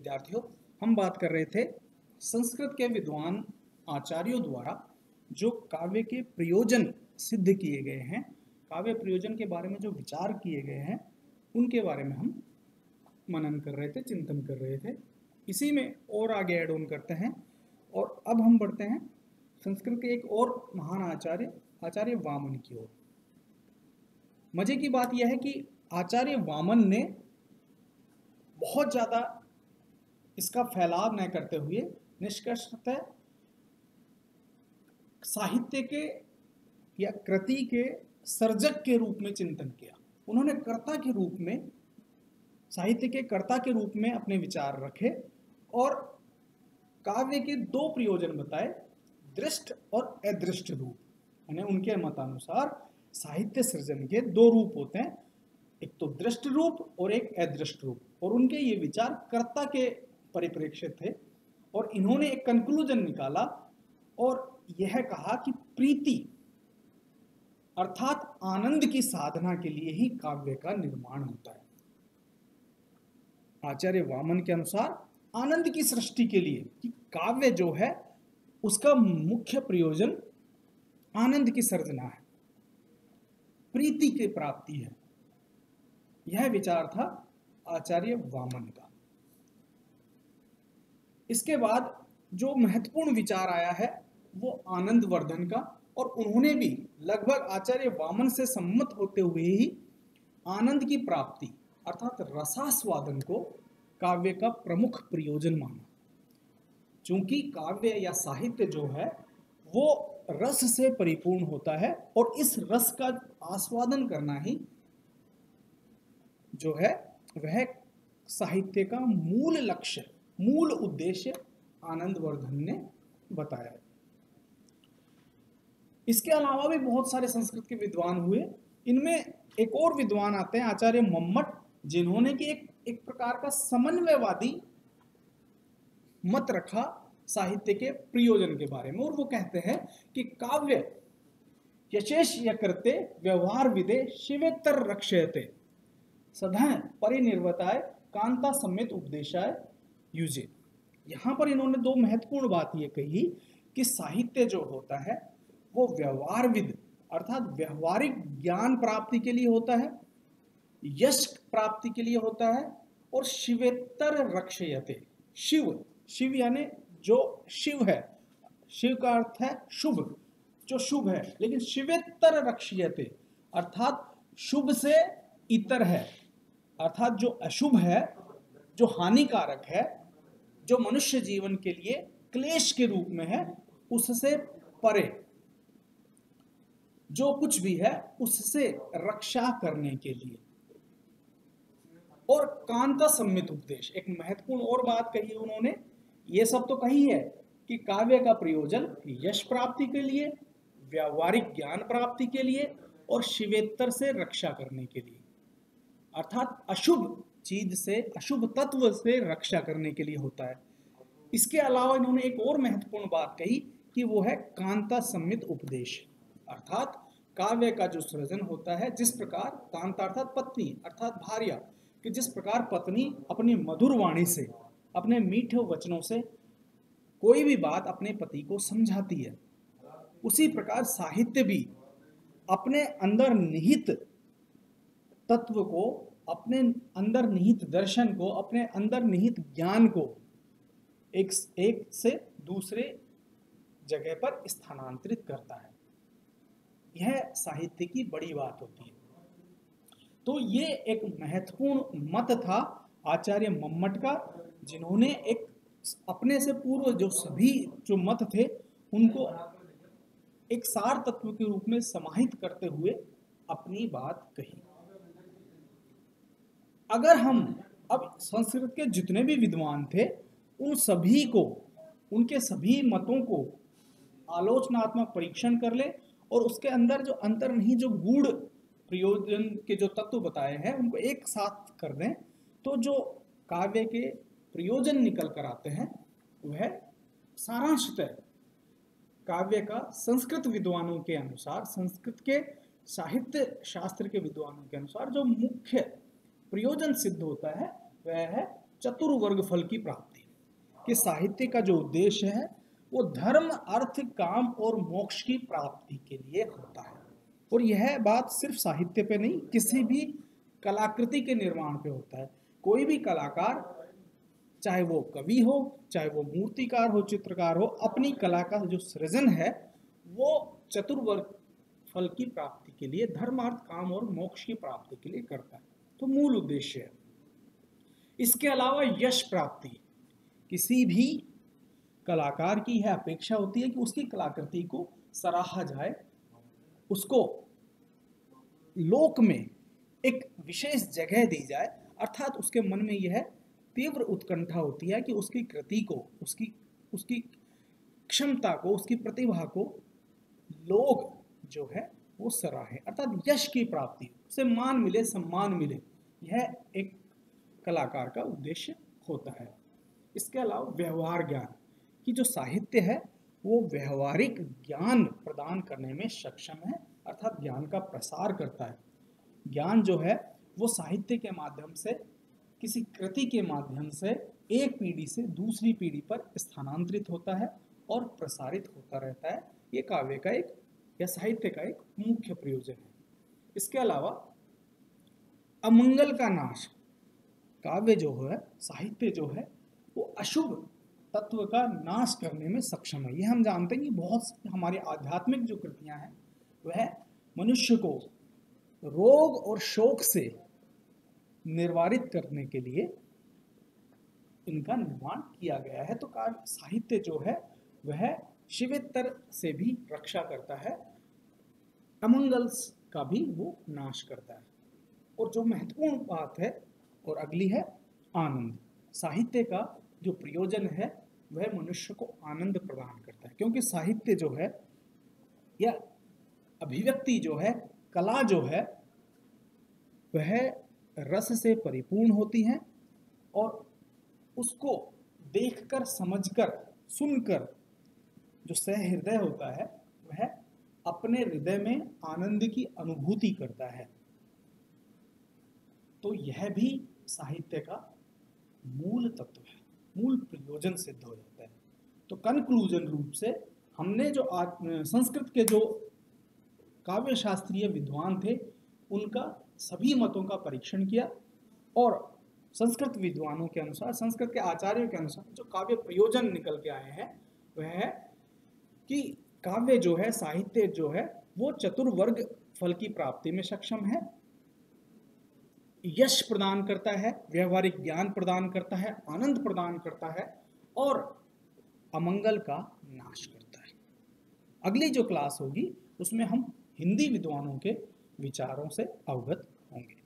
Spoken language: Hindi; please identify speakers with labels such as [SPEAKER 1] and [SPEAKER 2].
[SPEAKER 1] विद्यार्थियों, हम बात कर रहे थे संस्कृत के विद्वान आचार्यों द्वारा जो काव्य के प्रयोजन सिद्ध किए गए हैं, काव्य प्रयोजन के बारे में जो विचार किए गए हैं, उनके बारे में हम मनन कर रहे थे, चिंतन कर रहे थे। इसी में और आगे ऐड ऑन करते हैं और अब हम बढ़ते हैं संस्कृत के एक और महान आचार्य वामन की ओर। मजे की बात यह है कि आचार्य वामन ने बहुत ज़्यादा इसका फैलाव न करते हुए निष्कर्षतः साहित्य के या कृति के सर्जक के रूप में चिंतन किया। उन्होंने कर्ता के रूप में, साहित्य के कर्ता के रूप में अपने विचार रखे और काव्य के दो प्रयोजन बताए, दृष्ट और अदृष्ट रूप। यानी उनके मतानुसार साहित्य सृजन के दो रूप होते हैं, एक तो दृष्ट रूप और एक अदृष्ट रूप, और उनके ये विचार कर्ता के परिप्रेक्ष्य थे। और इन्होंने एक कंक्लूजन निकाला और यह कहा कि प्रीति अर्थात आनंद की साधना के लिए ही काव्य का निर्माण होता है। आचार्य वामन के अनुसार आनंद की सृष्टि के लिए कि काव्य जो है उसका मुख्य प्रयोजन आनंद की सर्जना है, प्रीति की प्राप्ति है। यह विचार था आचार्य वामन का। इसके बाद जो महत्वपूर्ण विचार आया है वो आनंद वर्धन का, और उन्होंने भी लगभग आचार्य वामन से सम्मत होते हुए ही आनंद की प्राप्ति अर्थात रसास्वादन को काव्य का प्रमुख प्रयोजन माना। चूंकि काव्य या साहित्य जो है वो रस से परिपूर्ण होता है और इस रस का आस्वादन करना ही जो है वह साहित्य का मूल लक्ष्य, मूल उद्देश्य आनंदवर्धन ने बताया। इसके अलावा भी बहुत सारे संस्कृत के विद्वान हुए। इनमें एक और विद्वान आते हैं आचार्य मम्मट, जिन्होंने कि एक प्रकार का समन्वयवादी मत रखा साहित्य के प्रयोजन के बारे में, और वो कहते हैं कि काव्य यशेष यकृते व्यवहार विदे शिवेतर रक्षयते सधैं परिनिर्वताय कांता समेत उपदेशाय युजे। यहाँ पर इन्होंने दो महत्वपूर्ण बात ये कही कि साहित्य जो होता है वो व्यवहारविद अर्थात व्यवहारिक ज्ञान प्राप्ति के लिए होता है, यश प्राप्ति के लिए होता है, और शिवेतर रक्षयते, शिव यानी जो शिव है, शिव का अर्थ है शुभ, जो शुभ है, लेकिन शिवेतर रक्षयते अर्थात शुभ से इतर है, अर्थात जो अशुभ है, जो हानिकारक है, जो मनुष्य जीवन के लिए क्लेश के रूप में है, उससे परे जो कुछ भी है उससे रक्षा करने के लिए। और कांता सम्मित उपदेश, एक महत्वपूर्ण और बात कही उन्होंने, ये सब तो कही है कि काव्य का प्रयोजन यश प्राप्ति के लिए, व्यावहारिक ज्ञान प्राप्ति के लिए और शिवेतर से रक्षा करने के लिए, अर्थात अशुभ चीज से, अशुभ तत्व से रक्षा करने के लिए होता है। इसके अलावा इन्होंने एक और महत्वपूर्ण बात कही कि वो है कांता सम्मित उपदेश, अर्थात काव्य का जो सृजन होता है, जिस प्रकार कांता अर्थात पत्नी अर्थात भार्या, कि जिस प्रकार पत्नी अपनी मधुर वाणी से, अपने मीठे वचनों से कोई भी बात अपने पति को समझाती है, उसी प्रकार साहित्य भी अपने अंदर निहित तत्व को, अपने अंदर निहित दर्शन को, अपने अंदर निहित ज्ञान को एक से दूसरे जगह पर स्थानांतरित करता है। यह साहित्य की बड़ी बात होती है। तो ये एक महत्वपूर्ण मत था आचार्य मम्मट का, जिन्होंने एक अपने से पूर्व जो सभी जो मत थे उनको एक सार तत्व के रूप में समाहित करते हुए अपनी बात कही। अगर हम अब संस्कृत के जितने भी विद्वान थे उन सभी को, उनके सभी मतों को आलोचनात्मक परीक्षण कर ले और उसके अंदर जो अंतर्निहित जो गूढ़ प्रयोजन के जो तत्व बताए हैं उनको एक साथ कर दें, तो जो काव्य के प्रयोजन निकल कर आते हैं वह सारांशतः काव्य का संस्कृत विद्वानों के अनुसार, संस्कृत के साहित्य शास्त्र के विद्वानों के अनुसार जो मुख्य प्रयोजन सिद्ध होता है वह है चतुर्वर्ग फल की प्राप्ति, कि साहित्य का जो उद्देश्य है वो धर्म, अर्थ, काम और मोक्ष की प्राप्ति के लिए होता है। और यह बात सिर्फ साहित्य पे नहीं, किसी भी कलाकृति के निर्माण पे होता है। कोई भी कलाकार, चाहे वो कवि हो, चाहे वो मूर्तिकार हो, चित्रकार हो, अपनी कला का जो सृजन है वो चतुर्वर्ग फल की प्राप्ति के लिए, धर्म, अर्थ, काम और मोक्ष की प्राप्ति के लिए करता है। तो मूल उद्देश्य है। इसके अलावा यश प्राप्ति, किसी भी कलाकार की यह अपेक्षा होती है कि उसकी कलाकृति को सराहा जाए, उसको लोक में एक विशेष जगह दी जाए, अर्थात उसके मन में यह तीव्र उत्कंठा होती है कि उसकी कृति को, उसकी क्षमता को, उसकी प्रतिभा को लोग जो है वो सराहे, अर्थात यश की प्राप्ति, उसे मान मिले, सम्मान मिले, यह एक कलाकार का उद्देश्य होता है। इसके अलावा व्यवहार ज्ञान, कि जो साहित्य है वो व्यवहारिक ज्ञान प्रदान करने में सक्षम है, अर्थात ज्ञान का प्रसार करता है। ज्ञान जो है वो साहित्य के माध्यम से, किसी कृति के माध्यम से एक पीढ़ी से दूसरी पीढ़ी पर स्थानांतरित होता है और प्रसारित होता रहता है। ये काव्य का एक या साहित्य का एक मुख्य प्रयोजन है। इसके अलावा अमंगल का नाश, काव्य जो है, साहित्य जो है वो अशुभ तत्व का नाश करने में सक्षम है। ये हम जानते हैं कि बहुत हमारी आध्यात्मिक जो कृतियां हैं वह मनुष्य को रोग और शोक से निर्वारित करने के लिए इनका निर्माण किया गया है। तो काव्य साहित्य जो है वह शिवेत्तर से भी रक्षा करता है, अमंगल का भी वो नाश करता है। और जो महत्वपूर्ण बात है और अगली है आनंद। साहित्य का जो प्रयोजन है वह मनुष्य को आनंद प्रदान करता है, क्योंकि साहित्य जो है या अभिव्यक्ति जो है, कला जो है, वह रस से परिपूर्ण होती है और उसको देखकर, समझकर, सुनकर जो सहृदय होता है वह अपने हृदय में आनंद की अनुभूति करता है। तो यह भी साहित्य का मूल तत्व है, मूल प्रयोजन सिद्ध हो जाता है। तो कंक्लूजन रूप से हमने जो संस्कृत के जो काव्य शास्त्रीय विद्वान थे उनका सभी मतों का परीक्षण किया और संस्कृत विद्वानों के अनुसार, संस्कृत के आचार्यों के अनुसार जो काव्य प्रयोजन निकल के आए हैं वह है कि काव्य जो है, साहित्य जो है वो चतुर्वर्ग फल की प्राप्ति में सक्षम है, यश प्रदान करता है, व्यवहारिक ज्ञान प्रदान करता है, आनंद प्रदान करता है और अमंगल का नाश करता है। अगली जो क्लास होगी उसमें हम हिंदी विद्वानों के विचारों से अवगत होंगे।